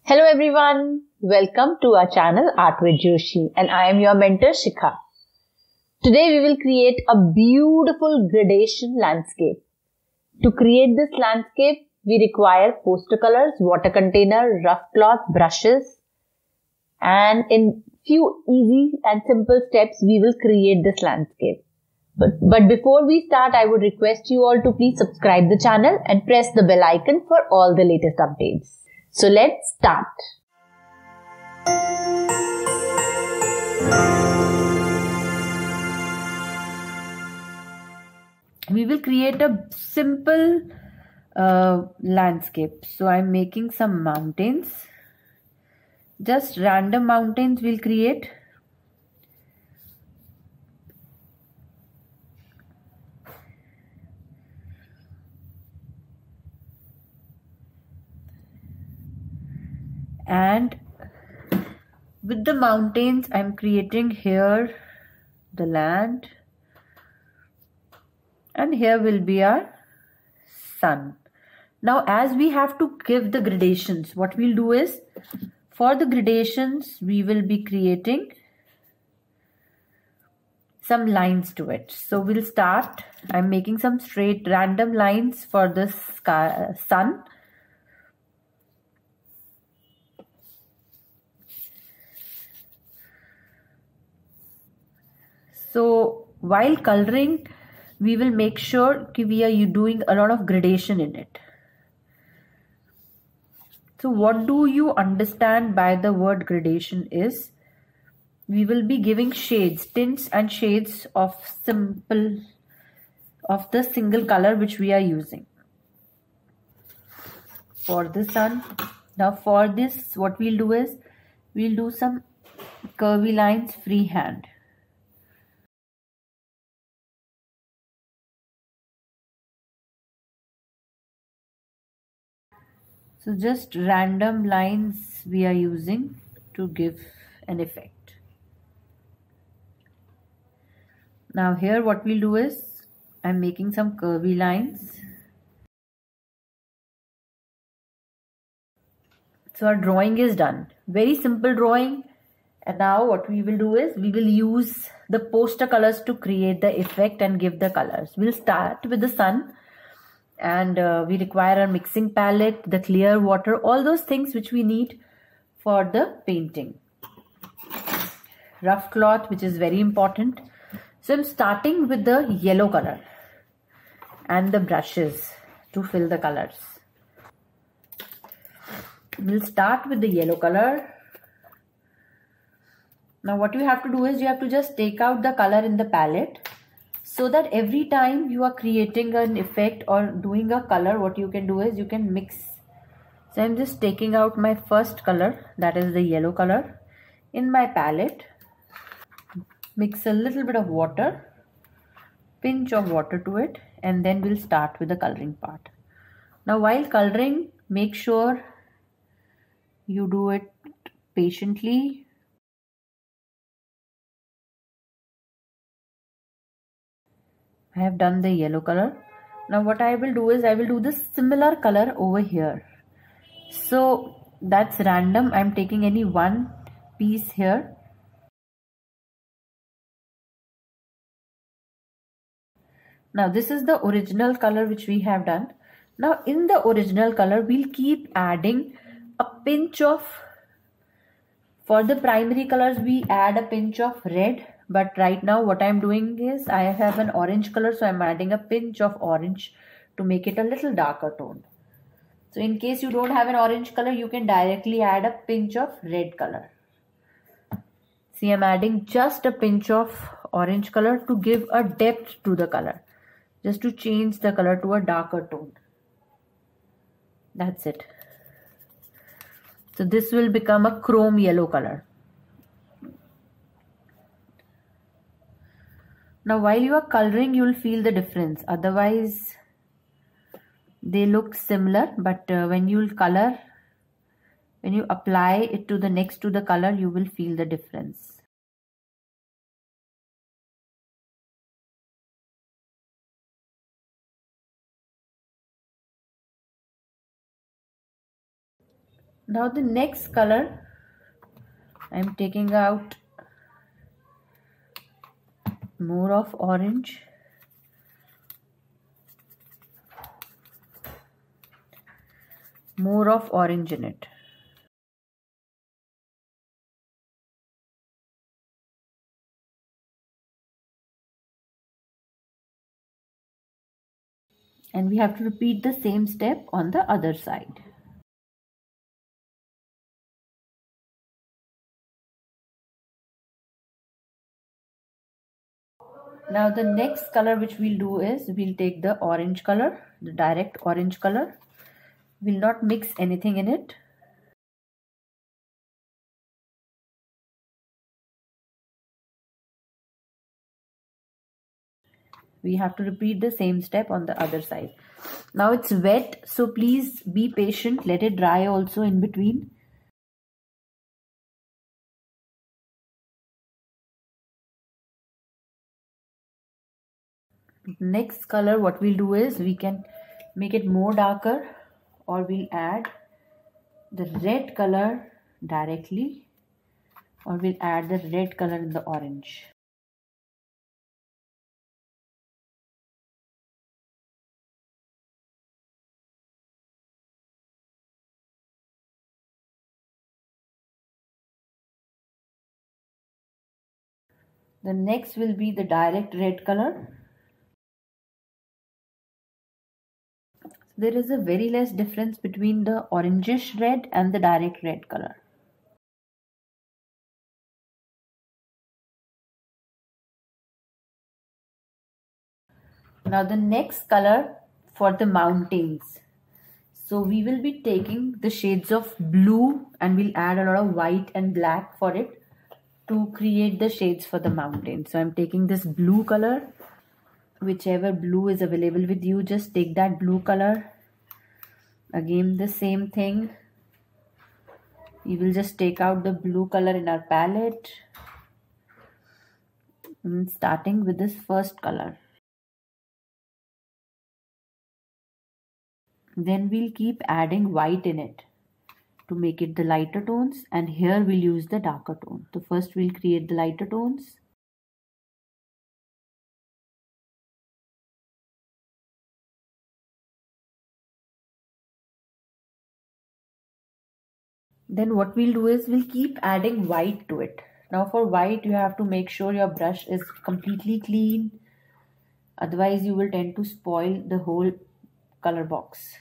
Hello everyone, welcome to our channel Art with Joshi and I am your mentor Shikha. Today we will create a beautiful gradation landscape. To create this landscape, we require poster colors, water container, rough cloth, brushes, and in few easy and simple steps we will create this landscape. But before we start, I would request you all to please subscribe the channel and press the bell icon for all the latest updates. So let's start. We will create a simple landscape. So I'm making some mountains. Just random mountains we'll create. And with the mountains, I'm creating here the land. And here will be our sun. Now, as we have to give the gradations, what we'll do is, for the gradations, we will be creating some lines to it. So we'll start. I'm making some straight random lines for the sun. So while coloring, we will make sure that we are doing a lot of gradation in it. So what do you understand by the word gradation is, we will be giving shades, tints and shades of the single color which we are using for the sun. Now for this, what we'll do is, we'll do some curvy lines freehand. So just random lines we are using to give an effect. Now here what we'll do is, I'm making some curvy lines. So our drawing is done. Very simple drawing. And now what we will do is, we will use the poster colors to create the effect and give the colors. We'll start with the sun. And we require a mixing palette, the clear water, all those things which we need for the painting. Rough cloth, which is very important. So I'm starting with the yellow color and the brushes to fill the colors. We'll start with the yellow color. Now what you have to do is, you have to just take out the color in the palette, so that every time you are creating an effect or doing a color, what you can do is, you can mix. So I'm just taking out my first color, that is the yellow color, in my palette. Mix a little bit of water, pinch of water to it, and then we'll start with the coloring part. Now while coloring, make sure you do it patiently. I have done the yellow color. Now what I will do is, I will do the similar color over here. So that's random. I'm taking any one piece here. Now this is the original color which we have done. Now in the original color, we'll keep adding a pinch of, for the primary colors we add a pinch of red. But right now what I'm doing is, I have an orange color, so I'm adding a pinch of orange to make it a little darker tone. So in case you don't have an orange color, you can directly add a pinch of red color. See, I'm adding just a pinch of orange color to give a depth to the color, just to change the color to a darker tone. That's it. So this will become a chrome yellow color. Now while you are coloring, you will feel the difference. Otherwise, they look similar, but when you will color, when you apply it to the next to the color, you will feel the difference. Now the next color, I'm taking out more of orange. More of orange in it. And we have to repeat the same step on the other side. Now the next color which we'll do is, we'll take the orange color, the direct orange color. We'll not mix anything in it. We have to repeat the same step on the other side. Now it's wet, so please be patient. Let it dry also in between. Next color, what we'll do is, we can make it more darker, or we'll add the red color directly, or we'll add the red color in the orange. The next will be the direct red color. There is a very less difference between the orangish red and the direct red color. Now the next color for the mountains. So we will be taking the shades of blue and we'll add a lot of white and black for it to create the shades for the mountain. So I'm taking this blue color. Whichever blue is available with you, just take that blue color. Again the same thing. We will just take out the blue color in our palette. And starting with this first color. Then we'll keep adding white in it to make it the lighter tones, and here we'll use the darker tone. So first we'll create the lighter tones. Then what we'll do is, we'll keep adding white to it. Now for white, you have to make sure your brush is completely clean. Otherwise you will tend to spoil the whole color box,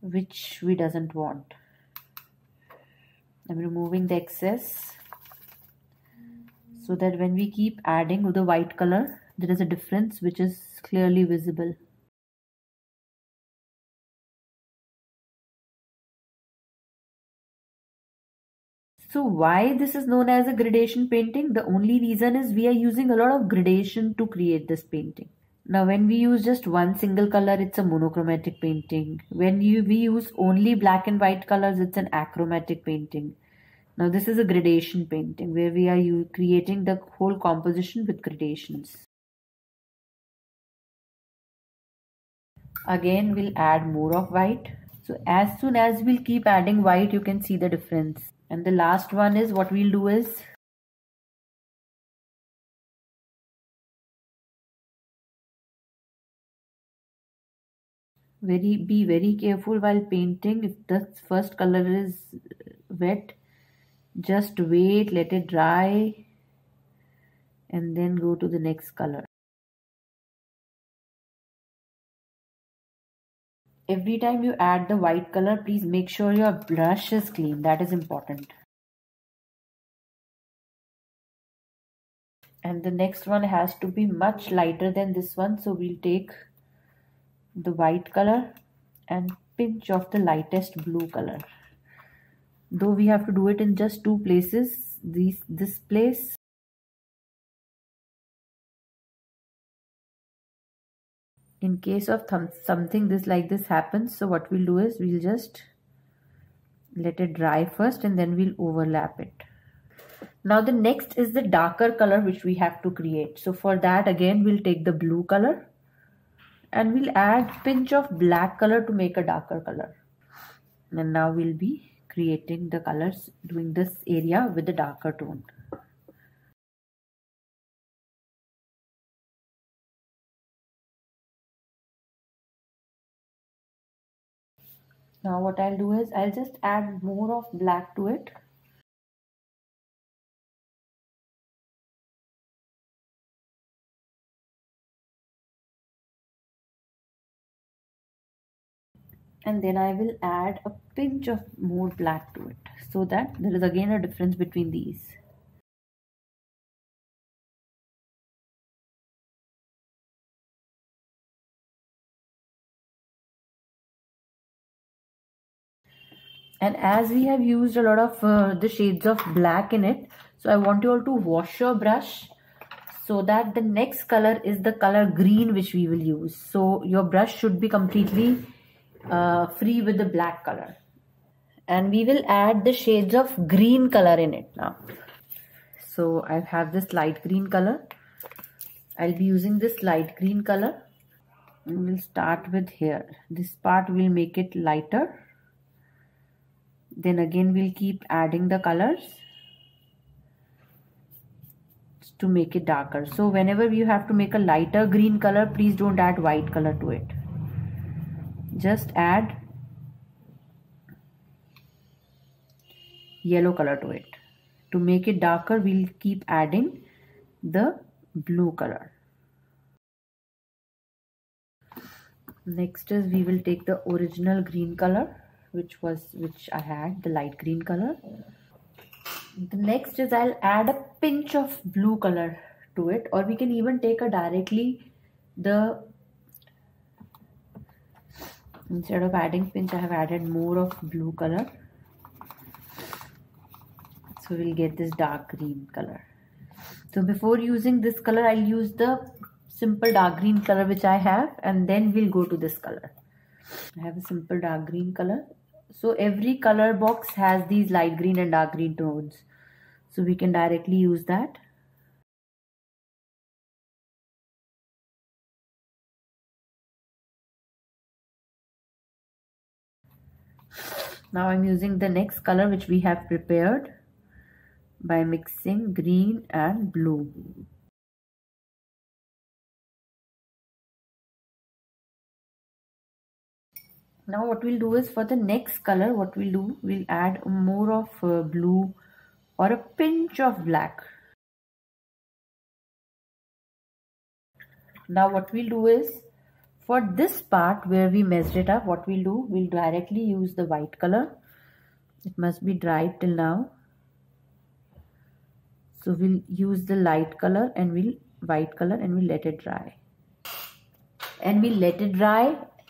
which we doesn't want. I'm removing the excess so that when we keep adding the white color, there is a difference which is clearly visible. So why this is known as a gradation painting? The only reason is we are using a lot of gradation to create this painting. Now when we use just one single color, it's a monochromatic painting. When we use only black and white colors, it's an achromatic painting. Now this is a gradation painting where we are creating the whole composition with gradations. Again, we'll add more of white. So as soon as we'll keep adding white, you can see the difference. And the last one is, what we'll do is, be very careful while painting. If the first color is wet, just wait, let it dry, and then go to the next color. Every time you add the white color, please make sure your brush is clean. That is important. And the next one has to be much lighter than this one. So we'll take the white color and pinch of the lightest blue color. Though we have to do it in just two places, this place in case of something like this happens. So what we'll do is, we'll just let it dry first and then we'll overlap it. Now the next is the darker color which we have to create. So for that, again we'll take the blue color and we'll add pinch of black color to make a darker color. And now we'll be creating the colors, doing this area with the darker tone. Now what I'll do is I'll just add more of black to it. And then I will add a pinch of more black to it, so that there is again a difference between these. And as we have used a lot of the shades of black in it, so I want you all to wash your brush, so that the next color is the color green which we will use. So your brush should be completely free with the black color. And we will add the shades of green color in it now. So I have this light green color. I'll be using this light green color. And we'll start with here. This part will make it lighter. Then again we'll keep adding the colors to make it darker. So whenever you have to make a lighter green color, please don't add white color to it. Just add yellow color to it. To make it darker, we'll keep adding the blue color. Next is we will take the original green color, which I had, the light green color. The next is I'll add a pinch of blue color to it, or we can even take instead of adding pinch, I have added more of blue color. So we'll get this dark green color. So before using this color, I'll use the simple dark green color which I have, and then we'll go to this color. I have a simple dark green color. So every color box has these light green and dark green tones. So we can directly use that. Now I'm using the next color which we have prepared by mixing green and blue. Now what we'll do is, for the next color, we'll add more of blue or a pinch of black. Now what we'll do is, for this part where we messed it up, we'll directly use the white color. It must be dried till now. So we'll use the white color and we'll let it dry.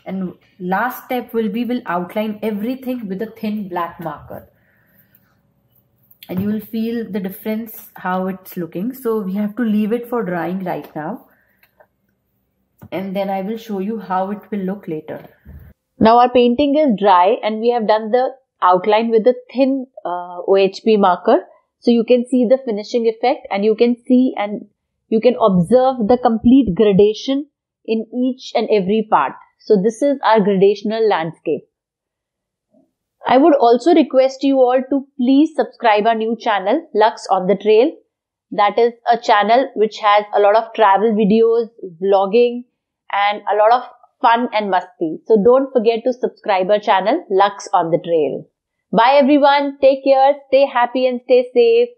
And last step will be, we'll outline everything with a thin black marker. And you will feel the difference how it's looking. So we have to leave it for drying right now. And then I will show you how it will look later. Now our painting is dry and we have done the outline with a thin OHP marker. So you can see the finishing effect, and you can see and you can observe the complete gradation in each and every part. So this is our gradational landscape. I would also request you all to please subscribe our new channel, Lux on the Trail. That is a channel which has a lot of travel videos, vlogging, and a lot of fun and musty. So don't forget to subscribe our channel, Lux on the Trail. Bye everyone. Take care. Stay happy and stay safe.